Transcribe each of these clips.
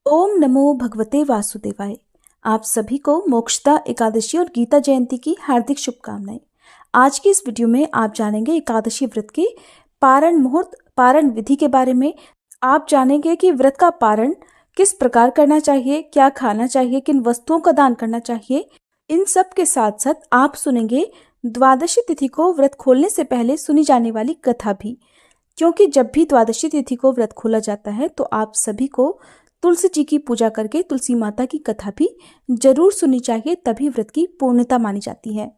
ओम नमो भगवते वासुदेवाय। आप सभी को मोक्षदा एकादशी और गीता जयंती की हार्दिक शुभकामनाएं। आज की इस वीडियो में आप जानेंगे एकादशी व्रत के पारण मुहूर्त, पारण विधि के बारे में। आप जानेंगे कि व्रत का पारण किस प्रकार करना चाहिए, क्या खाना चाहिए, किन वस्तुओं का दान करना चाहिए। इन सब के साथ साथ आप सुनेंगे द्वादशी तिथि को व्रत खोलने से पहले सुनी जाने वाली कथा भी, क्योंकि जब भी द्वादशी तिथि को व्रत खोला जाता है तो आप सभी को तुलसी जी की पूजा करके तुलसी माता की कथा भी जरूर सुननी चाहिए, तभी व्रत की पूर्णता मानी जाती है।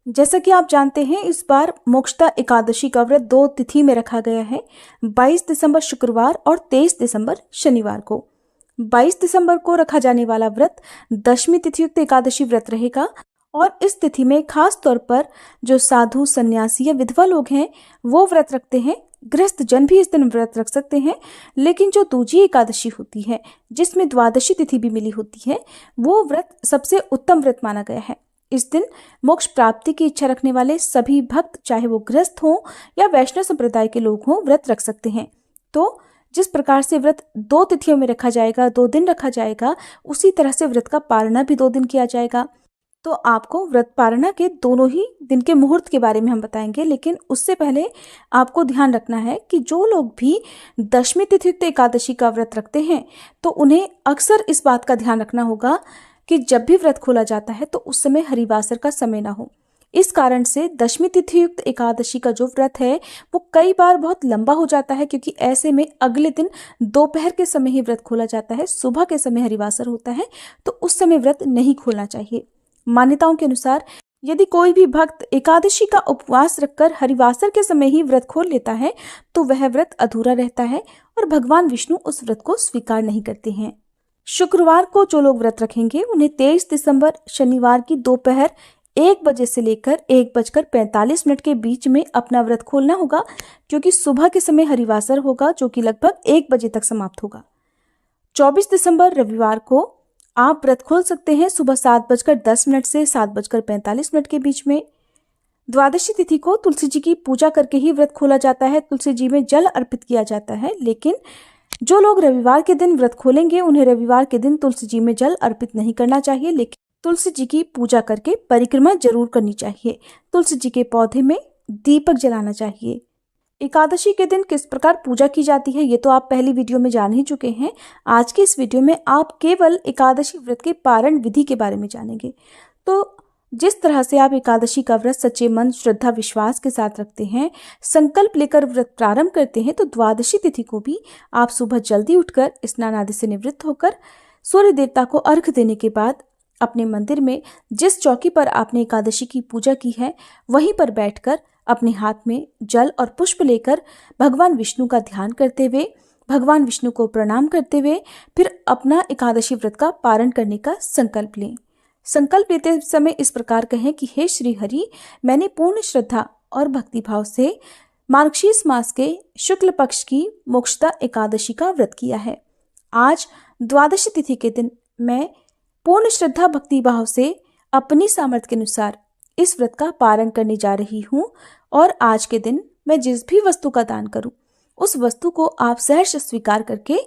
जैसा कि आप जानते हैं, इस बार मोक्षदा एकादशी का व्रत 2 तिथि में रखा गया है, 22 दिसंबर शुक्रवार और 23 दिसंबर शनिवार को। 22 दिसंबर को रखा जाने वाला व्रत दशमी तिथियुक्त एकादशी व्रत रहेगा और इस तिथि में खास तौर पर जो साधु, सन्यासी या विधवा लोग हैं वो व्रत रखते हैं। गृहस्थ जन भी इस दिन व्रत रख सकते हैं, लेकिन जो दूजी एकादशी होती है जिसमें द्वादशी तिथि भी मिली होती है, वो व्रत सबसे उत्तम व्रत माना गया है। इस दिन मोक्ष प्राप्ति की इच्छा रखने वाले सभी भक्त, चाहे वो गृहस्थ हों या वैष्णव संप्रदाय के लोग हों, व्रत रख सकते हैं। तो जिस प्रकार से व्रत 2 तिथियों में रखा जाएगा, 2 दिन रखा जाएगा, उसी तरह से व्रत का पारणा भी 2 दिन किया जाएगा। तो आपको व्रत पारणा के दोनों ही दिन के मुहूर्त के बारे में हम बताएंगे, लेकिन उससे पहले आपको ध्यान रखना है कि जो लोग भी दशमी तिथियुक्त एकादशी का व्रत रखते हैं तो उन्हें अक्सर इस बात का ध्यान रखना होगा कि जब भी व्रत खोला जाता है तो उस समय हरिवासर का समय ना हो। इस कारण से दशमी तिथियुक्त एकादशी का जो व्रत है वो कई बार बहुत लंबा हो जाता है, क्योंकि ऐसे में अगले दिन दोपहर के समय ही व्रत खोला जाता है, सुबह के समय हरिवासर होता है, तो उस समय व्रत नहीं खोलना चाहिए। मान्यताओं के अनुसार यदि कोई भी भक्त एकादशी का उपवास रखकर हरिवासर के समय ही व्रत खोल लेता है तो वह व्रत अधूरा रहता है और भगवान विष्णु उस व्रत को स्वीकार नहीं करते हैं। शुक्रवार को जो लोग व्रत रखेंगे उन्हें 23 दिसंबर शनिवार की दोपहर 1 बजे से लेकर 1:45 के बीच में अपना व्रत खोलना होगा, क्योंकि सुबह के समय हरिवासर होगा जो कि लगभग 1 बजे तक समाप्त होगा। 24 दिसंबर रविवार को आप व्रत खोल सकते हैं सुबह 7:10 से 7:45 के बीच में। द्वादशी तिथि को तुलसी जी की पूजा करके ही व्रत खोला जाता है, तुलसी जी में जल अर्पित किया जाता है। लेकिन जो लोग रविवार के दिन व्रत खोलेंगे उन्हें रविवार के दिन तुलसी जी में जल अर्पित नहीं करना चाहिए, लेकिन तुलसी जी की पूजा करके परिक्रमा जरूर करनी चाहिए। तुलसी जी के पौधे में दीपक जलाना चाहिए। एकादशी के दिन किस प्रकार पूजा की जाती है ये तो आप पहली वीडियो में जान ही चुके हैं। आज की इस वीडियो में आप केवल एकादशी व्रत के पारण विधि के बारे में जानेंगे। तो जिस तरह से आप एकादशी का व्रत सच्चे मन, श्रद्धा, विश्वास के साथ रखते हैं, संकल्प लेकर व्रत प्रारंभ करते हैं, तो द्वादशी तिथि को भी आप सुबह जल्दी उठकर स्नान आदि से निवृत्त होकर सूर्य देवता को अर्घ्य देने के बाद अपने मंदिर में जिस चौकी पर आपने एकादशी की पूजा की है वहीं पर बैठकर अपने हाथ में जल और पुष्प लेकर भगवान विष्णु का ध्यान करते हुए, भगवान विष्णु को प्रणाम करते हुए फिर अपना एकादशी व्रत का पारण करने का संकल्प लें। संकल्प लेते समय इस प्रकार कहें कि हे श्री हरि, मैंने पूर्ण श्रद्धा और भक्तिभाव से मार्गशीर्ष मास के शुक्ल पक्ष की मोक्षदा एकादशी का व्रत किया है। आज द्वादशी तिथि के दिन मैं पूर्ण श्रद्धा भक्तिभाव से अपनी सामर्थ्य के अनुसार इस व्रत का पारण करने जा रही हूँ और आज के दिन मैं जिस भी वस्तु का दान करूं उस वस्तु को आप सहर्ष स्वीकार करके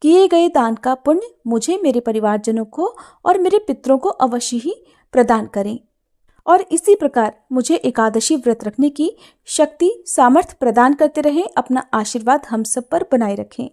किए गए दान का पुण्य मुझे, मेरे परिवारजनों को और मेरे पितरों को अवश्य ही प्रदान करें। और इसी प्रकार मुझे एकादशी व्रत रखने की शक्ति, सामर्थ्य प्रदान करते रहें। अपना आशीर्वाद हम सब पर बनाए रखें।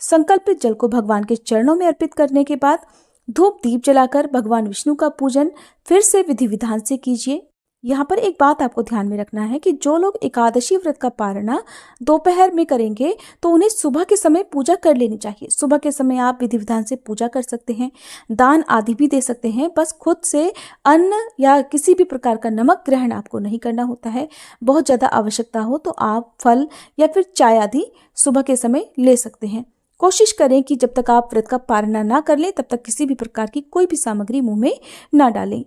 संकल्पित जल को भगवान के चरणों में अर्पित करने के बाद धूप दीप जलाकर भगवान विष्णु का पूजन फिर से विधि विधान से कीजिए। यहाँ पर एक बात आपको ध्यान में रखना है कि जो लोग एकादशी व्रत का पारणा दोपहर में करेंगे तो उन्हें सुबह के समय पूजा कर लेनी चाहिए। सुबह के समय आप विधि विधान से पूजा कर सकते हैं, दान आदि भी दे सकते हैं, बस खुद से अन्न या किसी भी प्रकार का नमक ग्रहण आपको नहीं करना होता है। बहुत ज़्यादा आवश्यकता हो तो आप फल या फिर चाय आदि सुबह के समय ले सकते हैं। कोशिश करें कि जब तक आप व्रत का पारणा ना कर लें तब तक किसी भी प्रकार की कोई भी सामग्री मुंह में ना डालें।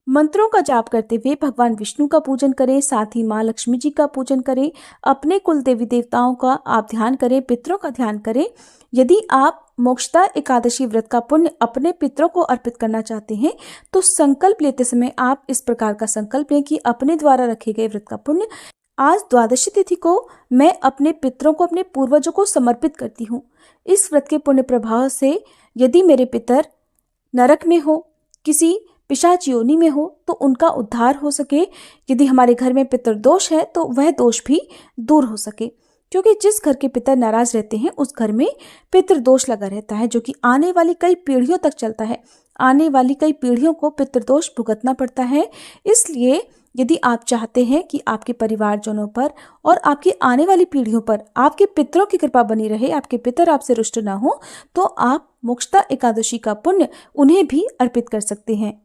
मंत्रों का जाप करते हुए भगवान विष्णु का पूजन करें, साथ ही माँ लक्ष्मी जी का पूजन करें। अपने कुल देवी देवताओं का आप ध्यान करें, पितरों का ध्यान करें। यदि आप मोक्षदा एकादशी व्रत का पुण्य अपने पितरों को अर्पित करना चाहते हैं तो संकल्प लेते समय आप इस प्रकार का संकल्प लें कि अपने द्वारा रखे गए व्रत का पुण्य आज द्वादशी तिथि को मैं अपने पितरों को, अपने पूर्वजों को समर्पित करती हूँ। इस व्रत के पुण्य प्रभाव से यदि मेरे पितर नरक में हो, किसी पिशाच योनि में हो, तो उनका उद्धार हो सके। यदि हमारे घर में पितृदोष है तो वह दोष भी दूर हो सके, क्योंकि जिस घर के पितर नाराज रहते हैं उस घर में पितृदोष लगा रहता है, जो कि आने वाली कई पीढ़ियों तक चलता है। आने वाली कई पीढ़ियों को पितृदोष भुगतना पड़ता है। इसलिए यदि आप चाहते हैं कि आपके परिवारजनों पर और आपकी आने वाली पीढ़ियों पर आपके पितरों की कृपा बनी रहे, आपके पितर आपसे रुष्ट ना हो, तो आप मोक्षदा एकादशी का पुण्य उन्हें भी अर्पित कर सकते हैं।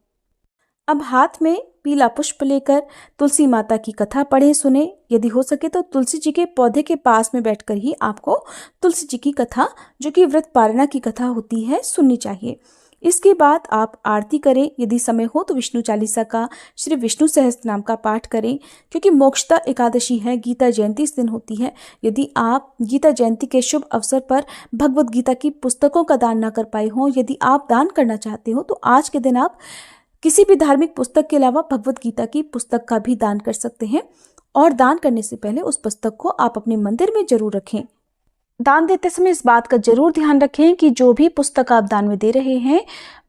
अब हाथ में पीला पुष्प लेकर तुलसी माता की कथा पढ़ें, सुने। यदि हो सके तो तुलसी जी के पौधे के पास में बैठकर ही आपको तुलसी जी की कथा, जो कि व्रत पारणा की कथा होती है, सुननी चाहिए। इसके बाद आप आरती करें। यदि समय हो तो विष्णु चालीसा का, श्री विष्णु सहस्त्र नाम का पाठ करें, क्योंकि मोक्षदा एकादशी है, गीता जयंती इस दिन होती है। यदि आप गीता जयंती के शुभ अवसर पर भगवत गीता की पुस्तकों का दान ना कर पाए हों, यदि आप दान करना चाहते हो तो आज के दिन आप किसी भी धार्मिक पुस्तक के अलावा भगवत गीता की पुस्तक का भी दान कर सकते हैं। और दान करने से पहले उस पुस्तक को आप अपने मंदिर में जरूर रखें। दान देते समय इस बात का जरूर ध्यान रखें कि जो भी पुस्तक आप दान में दे रहे हैं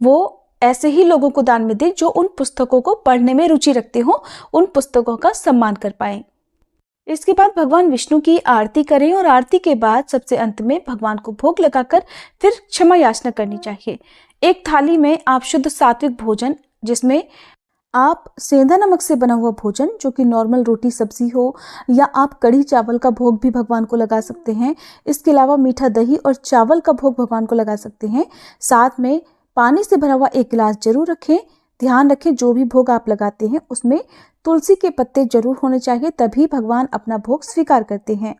वो ऐसे ही लोगों को दान में दें जो उन पुस्तकों को पढ़ने में रुचि रखते हो, उन पुस्तकों का सम्मान कर पाएं। इसके बाद भगवान विष्णु की आरती करें और आरती के बाद सबसे अंत में भगवान को भोग लगाकर फिर क्षमा याचना करनी चाहिए। एक थाली में आप शुद्ध सात्विक भोजन, जिसमें आप सेंधा नमक से बना हुआ भोजन, जो कि नॉर्मल रोटी सब्जी हो, या आप कढ़ी चावल का भोग भी भगवान को लगा सकते हैं। इसके अलावा मीठा दही और चावल का भोग भगवान को लगा सकते हैं। साथ में पानी से भरा हुआ एक गिलास जरूर रखें। ध्यान रखें जो भी भोग आप लगाते हैं उसमें तुलसी के पत्ते जरूर होने चाहिए, तभी भगवान अपना भोग स्वीकार करते हैं।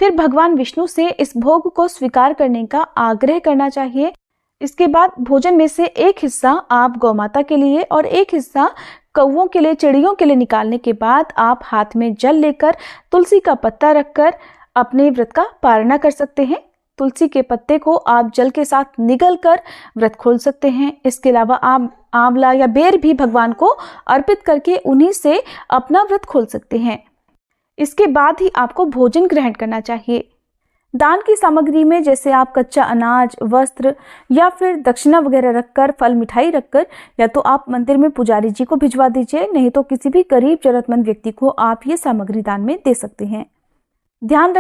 फिर भगवान विष्णु से इस भोग को स्वीकार करने का आग्रह करना चाहिए। इसके बाद भोजन में से एक हिस्सा आप गौ माता के लिए और एक हिस्सा कौवों के लिए, चिड़ियों के लिए निकालने के बाद आप हाथ में जल लेकर तुलसी का पत्ता रखकर अपने व्रत का पारणा कर सकते हैं। तुलसी के पत्ते को आप जल के साथ निगल कर व्रत खोल सकते हैं। इसके अलावा आप आंवला या बेर भी भगवान को अर्पित करके उन्हीं से अपना व्रत खोल सकते हैं। इसके बाद ही आपको भोजन ग्रहण करना चाहिए। दान की सामग्री में जैसे आप कच्चा अनाज, वस्त्र या फिर दक्षिणा वगैरह रखकर, फल मिठाई रखकर, या तो आप मंदिर में पुजारी जी को भिजवा दीजिए, नहीं तो किसी भी गरीब जरूरतमंद व्यक्ति को आप ये सामग्री दान में दे सकते हैं। ध्यान रखें